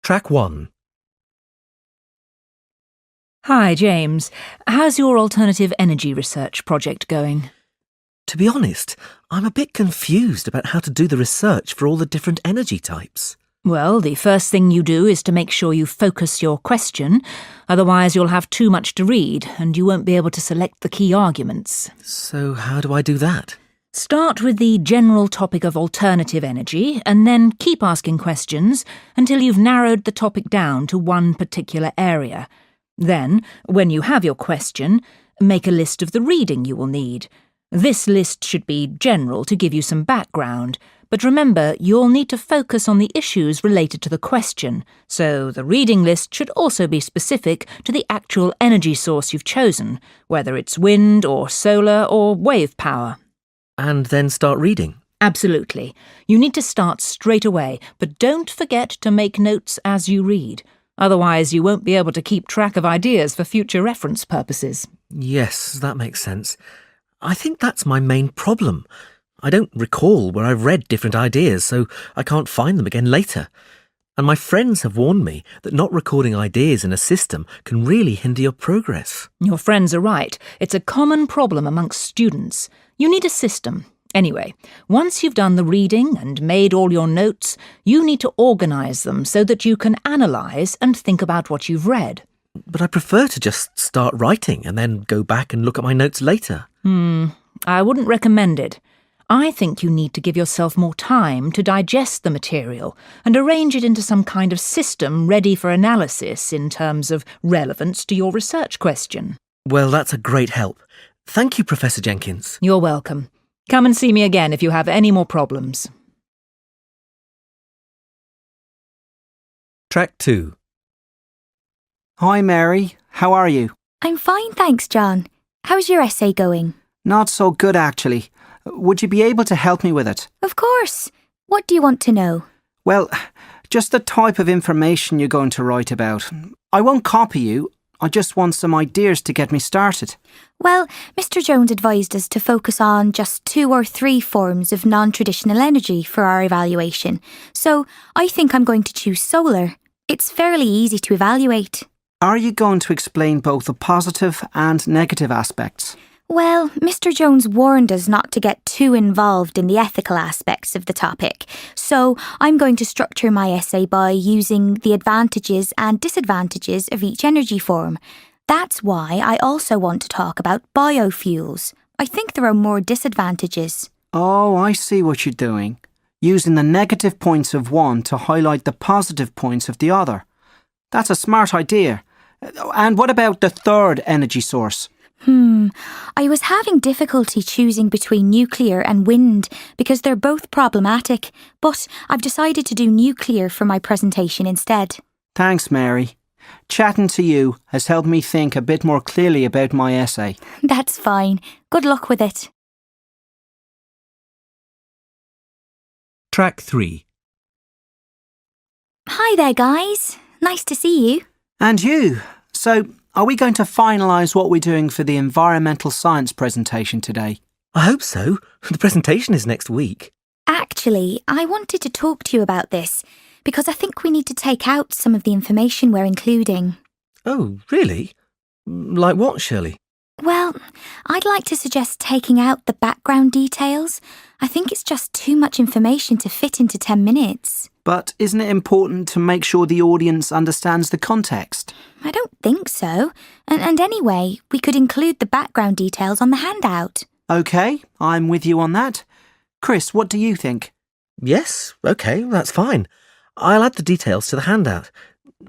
Track 1. Hi, James. How's your alternative energy research project going? To be honest, I'm a bit confused about how to do the research for all the different energy types. Well, the first thing you do is to make sure you focus your question, otherwise you'll have too much to read and you won't be able to select the key arguments. So how do I do that? Start with the general topic of alternative energy and then keep asking questions until you've narrowed the topic down to one particular area. Then, when you have your question, make a list of the reading you will need. This list should be general to give you some background, but remember you'll need to focus on the issues related to the question, so the reading list should also be specific to the actual energy source you've chosen, whether it's wind or solar or wave power. And then start reading? Absolutely. You need to start straight away, but don't forget to make notes as you read. Otherwise, you won't be able to keep track of ideas for future reference purposes. Yes, that makes sense. I think that's my main problem. I don't recall where I've read different ideas, so I can't find them again later. And my friends have warned me that not recording ideas in a system can really hinder your progress. Your friends are right. It's a common problem amongst students. You need a system. Anyway, once you've done the reading and made all your notes, you need to organise them so that you can analyse and think about what you've read. But I prefer to just start writing and then go back and look at my notes later. I wouldn't recommend it. I think you need to give yourself more time to digest the material and arrange it into some kind of system ready for analysis in terms of relevance to your research question. Well, that's a great help. Thank you, Professor Jenkins. You're welcome. Come and see me again if you have any more problems. Track 2. Hi, Mary. How are you? I'm fine, thanks, John. How's your essay going? Not so good, actually. Would you be able to help me with it? Of course. What do you want to know? Well, just the type of information you're going to write about. I won't copy you. I just want some ideas to get me started. Well, Mr. Jones advised us to focus on just 2 or 3 forms of non-traditional energy for our evaluation. So I think I'm going to choose solar. It's fairly easy to evaluate. Are you going to explain both the positive and negative aspects? Well, Mr. Jones warned us not to get too involved in the ethical aspects of the topic, so I'm going to structure my essay by using the advantages and disadvantages of each energy form. That's why I also want to talk about biofuels. I think there are more disadvantages. Oh, I see what you're doing. Using the negative points of one to highlight the positive points of the other. That's a smart idea. And what about the third energy source? I was having difficulty choosing between nuclear and wind because they're both problematic, but I've decided to do nuclear for my presentation instead. Thanks, Mary. Chatting to you has helped me think a bit more clearly about my essay. That's fine. Good luck with it. Track 3. Hi there, guys. Nice to see you. And you. So, are we going to finalise what we're doing for the environmental science presentation today? I hope so. The presentation is next week. Actually, I wanted to talk to you about this because I think we need to take out some of the information we're including. Oh, really? Like what, Shirley? Well, I'd like to suggest taking out the background details. I think it's just too much information to fit into 10 minutes. But isn't it important to make sure the audience understands the context? I don't think so. And anyway, we could include the background details on the handout. OK, I'm with you on that. Chris, what do you think? Yes, OK, that's fine. I'll add the details to the handout.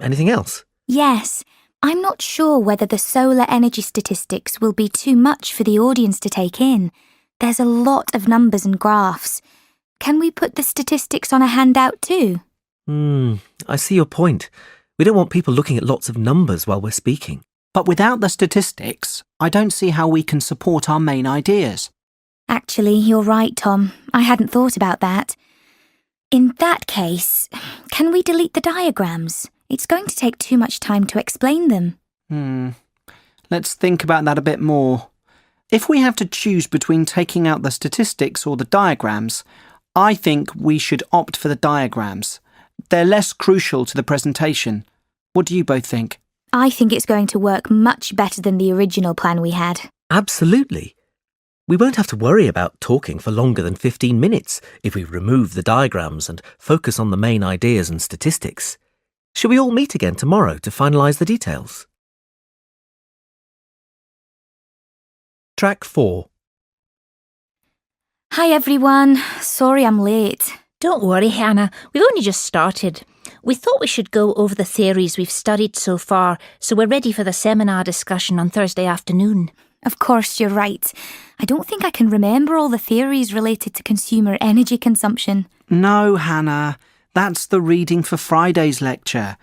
Anything else? Yes. I'm not sure whether the solar energy statistics will be too much for the audience to take in. There's a lot of numbers and graphs. Can we put the statistics on a handout too? I see your point. We don't want people looking at lots of numbers while we're speaking. But without the statistics, I don't see how we can support our main ideas. Actually, you're right, Tom. I hadn't thought about that. In that case, can we delete the diagrams? It's going to take too much time to explain them. Let's think about that a bit more. If we have to choose between taking out the statistics or the diagrams, I think we should opt for the diagrams. They're less crucial to the presentation. What do you both think? I think it's going to work much better than the original plan we had. Absolutely. We won't have to worry about talking for longer than 15 minutes if we remove the diagrams and focus on the main ideas and statistics. Shall we all meet again tomorrow to finalise the details? Track 4. Hi everyone. Sorry I'm late. Don't worry, Hannah. We've only just started. We thought we should go over the theories we've studied so far, so we're ready for the seminar discussion on Thursday afternoon. Of course, you're right. I don't think I can remember all the theories related to consumer energy consumption. No, Hannah. That's the reading for Friday's lecture.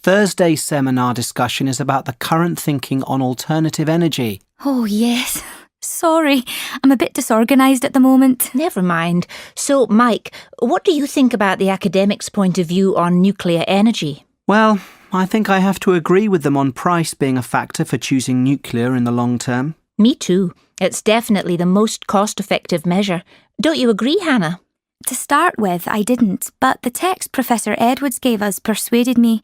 Thursday's seminar discussion is about the current thinking on alternative energy. Oh, yes. Sorry, I'm a bit disorganised at the moment. Never mind. So, Mike, what do you think about the academics' point of view on nuclear energy? Well, I think I have to agree with them on price being a factor for choosing nuclear in the long term. Me too. It's definitely the most cost-effective measure. Don't you agree, Hannah? To start with, I didn't, but the text Professor Edwards gave us persuaded me.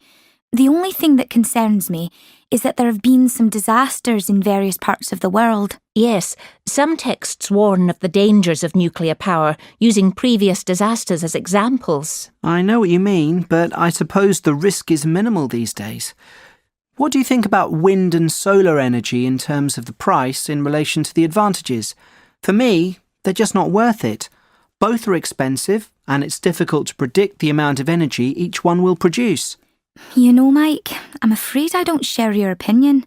The only thing that concerns me is that there have been some disasters in various parts of the world. Yes, some texts warn of the dangers of nuclear power, using previous disasters as examples. I know what you mean, but I suppose the risk is minimal these days. What do you think about wind and solar energy in terms of the price in relation to the advantages? For me, they're just not worth it. Both are expensive, and it's difficult to predict the amount of energy each one will produce. You know, Mike, I'm afraid I don't share your opinion.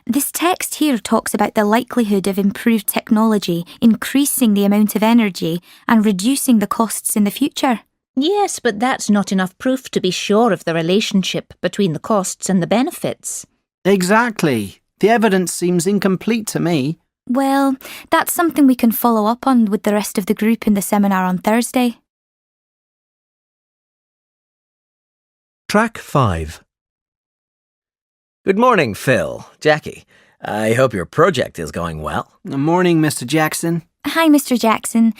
This text here talks about the likelihood of improved technology increasing the amount of energy and reducing the costs in the future. Yes, but that's not enough proof to be sure of the relationship between the costs and the benefits. Exactly. The evidence seems incomplete to me. Well, that's something we can follow up on with the rest of the group in the seminar on Thursday. Track 5. Good morning, Phil. Jackie. I hope your project is going well. Good morning, Mr. Jackson. Hi, Mr. Jackson.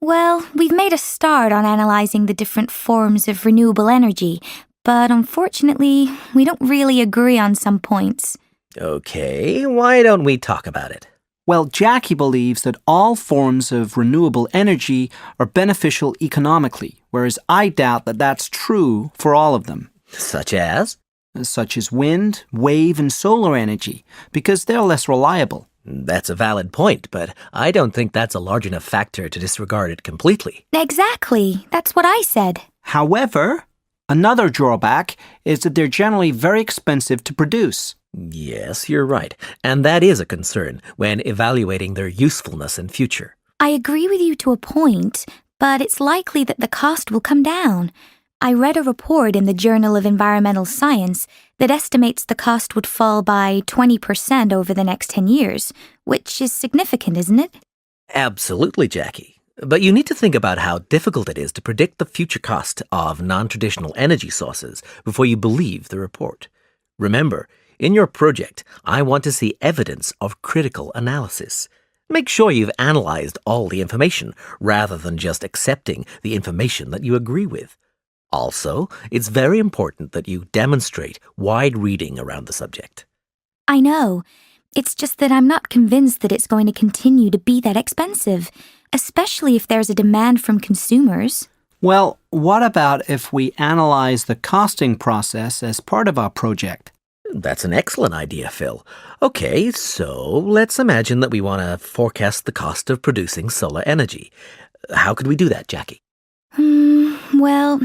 Well, we've made a start on analysing the different forms of renewable energy, but unfortunately, we don't really agree on some points. Okay, why don't we talk about it? Well, Jackie believes that all forms of renewable energy are beneficial economically, whereas I doubt that that's true for all of them. Such as? Such as wind, wave, and solar energy, because they're less reliable. That's a valid point, but I don't think that's a large enough factor to disregard it completely. Exactly. That's what I said. However, another drawback is that they're generally very expensive to produce. Yes, you're right. And that is a concern when evaluating their usefulness in future. I agree with you to a point, but it's likely that the cost will come down. I read a report in the Journal of Environmental Science that estimates the cost would fall by 20% over the next 10 years, which is significant, isn't it? Absolutely, Jackie. But you need to think about how difficult it is to predict the future cost of non-traditional energy sources before you believe the report. Remember, in your project, I want to see evidence of critical analysis. Make sure you've analysed all the information rather than just accepting the information that you agree with. Also, it's very important that you demonstrate wide reading around the subject. I know. It's just that I'm not convinced that it's going to continue to be that expensive, especially if there's a demand from consumers. Well, what about if we analyse the costing process as part of our project? That's an excellent idea, Phil. Okay, so let's imagine that we want to forecast the cost of producing solar energy. How could we do that, Jackie? Well,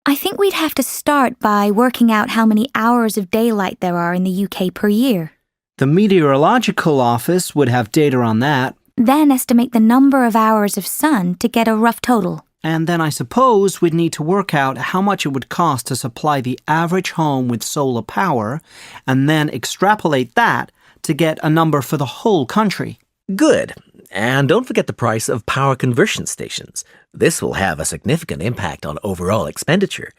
I think we'd have to start by working out how many hours of daylight there are in the UK per year. The Meteorological Office would have data on that. Then estimate the number of hours of sun to get a rough total. And then I suppose we'd need to work out how much it would cost to supply the average home with solar power, and then extrapolate that to get a number for the whole country. Good. And don't forget the price of power conversion stations. This will have a significant impact on overall expenditure.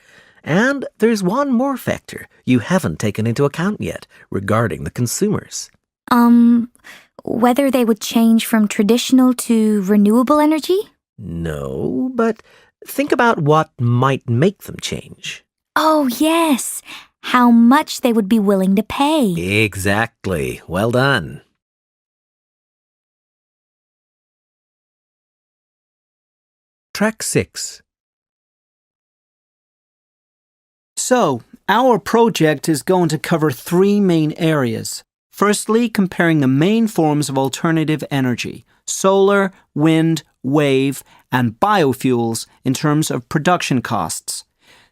And there's one more factor you haven't taken into account yet regarding the consumers. Whether they would change from traditional to renewable energy? No, but think about what might make them change. Oh, yes. How much they would be willing to pay. Exactly. Well done. Track 6. So, our project is going to cover 3 main areas. Firstly, comparing the main forms of alternative energy, solar, wind, wave, and biofuels in terms of production costs.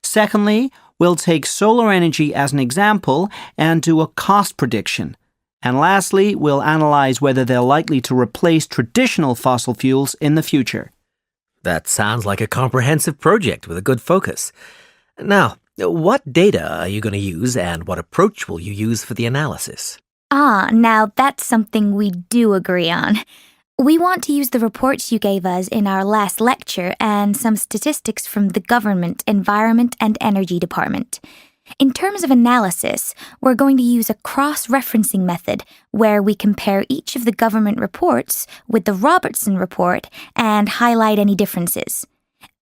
Secondly, we'll take solar energy as an example and do a cost prediction. And lastly, we'll analyse whether they're likely to replace traditional fossil fuels in the future. That sounds like a comprehensive project with a good focus. Now, what data are you going to use and what approach will you use for the analysis? Now that's something we do agree on. We want to use the reports you gave us in our last lecture and some statistics from the Government, Environment and Energy Department. In terms of analysis, we're going to use a cross-referencing method where we compare each of the government reports with the Robertson report and highlight any differences.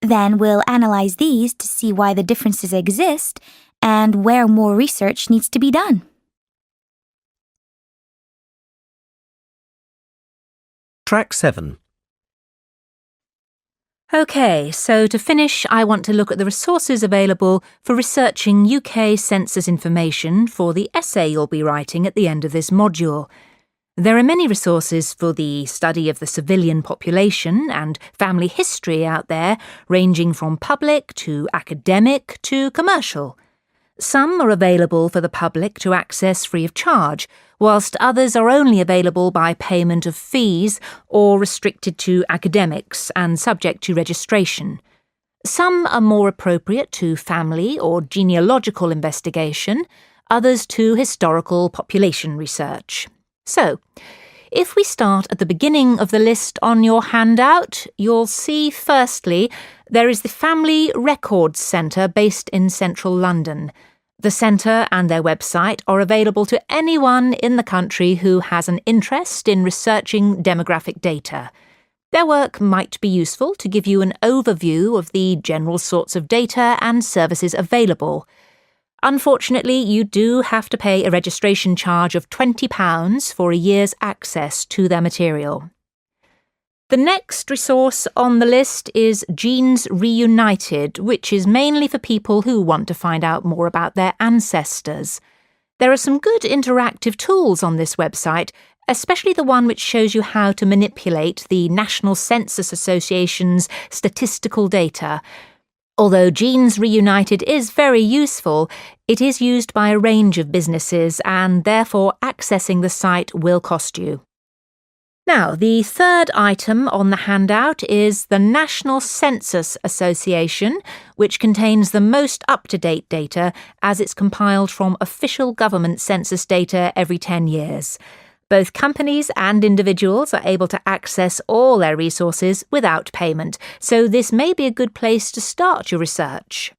Then we'll analyse these to see why the differences exist and where more research needs to be done. Track 7. OK, so to finish, I want to look at the resources available for researching UK census information for the essay you'll be writing at the end of this module. There are many resources for the study of the civilian population and family history out there, ranging from public to academic to commercial. Some are available for the public to access free of charge, whilst others are only available by payment of fees or restricted to academics and subject to registration. Some are more appropriate to family or genealogical investigation, others to historical population research. So, if we start at the beginning of the list on your handout, you'll see firstly there is the Family Records Centre based in central London. The centre and their website are available to anyone in the country who has an interest in researching demographic data. Their work might be useful to give you an overview of the general sorts of data and services available. Unfortunately, you do have to pay a registration charge of £20 for a year's access to their material. The next resource on the list is Genes Reunited, which is mainly for people who want to find out more about their ancestors. There are some good interactive tools on this website, especially the one which shows you how to manipulate the National Census Association's statistical data. Although Genes Reunited is very useful, it is used by a range of businesses and therefore accessing the site will cost you. Now, the third item on the handout is the National Census Association, which contains the most up-to-date data as it's compiled from official government census data every 10 years. Both companies and individuals are able to access all their resources without payment, so this may be a good place to start your research.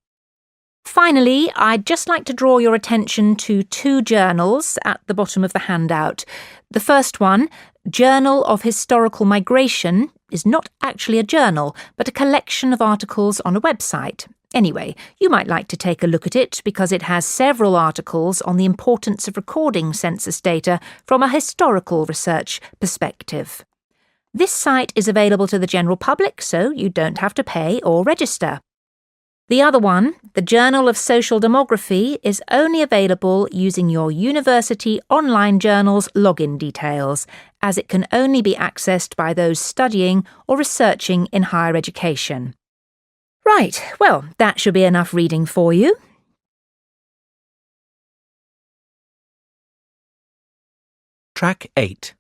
Finally, I'd just like to draw your attention to 2 journals at the bottom of the handout. The first one, Journal of Historical Migration, is not actually a journal, but a collection of articles on a website. Anyway, you might like to take a look at it because it has several articles on the importance of recording census data from a historical research perspective. This site is available to the general public, so you don't have to pay or register. The other one, the Journal of Social Demography, is only available using your university online journal's login details, as it can only be accessed by those studying or researching in higher education. Right, well, that should be enough reading for you. Track 8.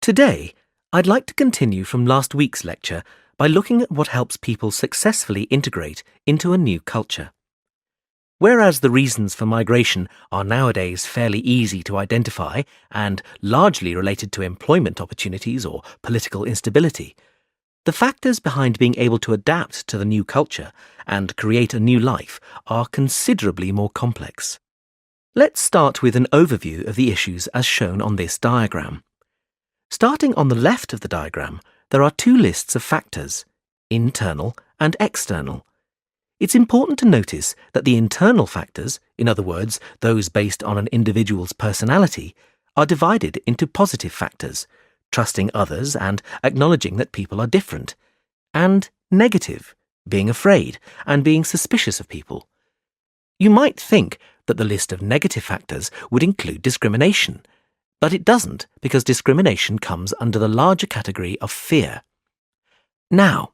Today, I'd like to continue from last week's lecture by looking at what helps people successfully integrate into a new culture. Whereas the reasons for migration are nowadays fairly easy to identify and largely related to employment opportunities or political instability, the factors behind being able to adapt to the new culture and create a new life are considerably more complex. Let's start with an overview of the issues as shown on this diagram. Starting on the left of the diagram, there are 2 lists of factors, internal and external. It's important to notice that the internal factors, in other words, those based on an individual's personality, are divided into positive factors, trusting others and acknowledging that people are different, and negative, being afraid and being suspicious of people. You might think that the list of negative factors would include discrimination, but it doesn't because discrimination comes under the larger category of fear. Now,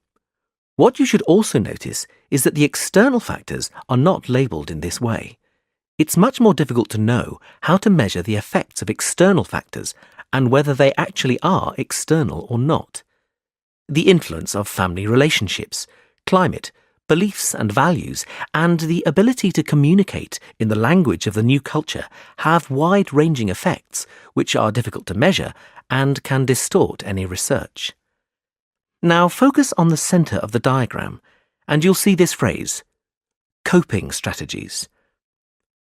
what you should also notice is that the external factors are not labelled in this way. It's much more difficult to know how to measure the effects of external factors and whether they actually are external or not. The influence of family relationships, climate, beliefs and values, and the ability to communicate in the language of the new culture have wide-ranging effects which are difficult to measure and can distort any research. Now focus on the centre of the diagram, and you'll see this phrase, coping strategies.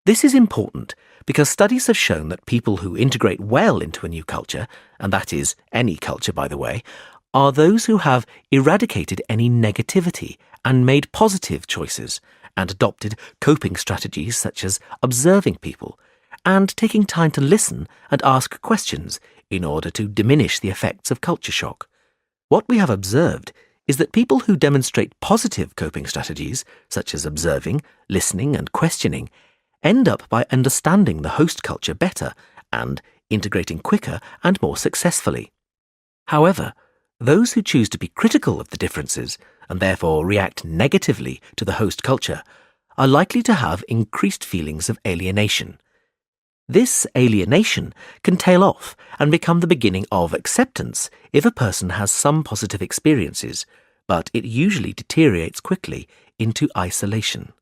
This is important because studies have shown that people who integrate well into a new culture, and that is any culture by the way, are those who have eradicated any negativity and made positive choices and adopted coping strategies such as observing people and taking time to listen and ask questions in order to diminish the effects of culture shock. What we have observed is that people who demonstrate positive coping strategies, such as observing, listening and questioning, end up by understanding the host culture better and integrating quicker and more successfully. However, those who choose to be critical of the differences and therefore react negatively to the host culture are likely to have increased feelings of alienation. This alienation can tail off and become the beginning of acceptance if a person has some positive experiences, but it usually deteriorates quickly into isolation.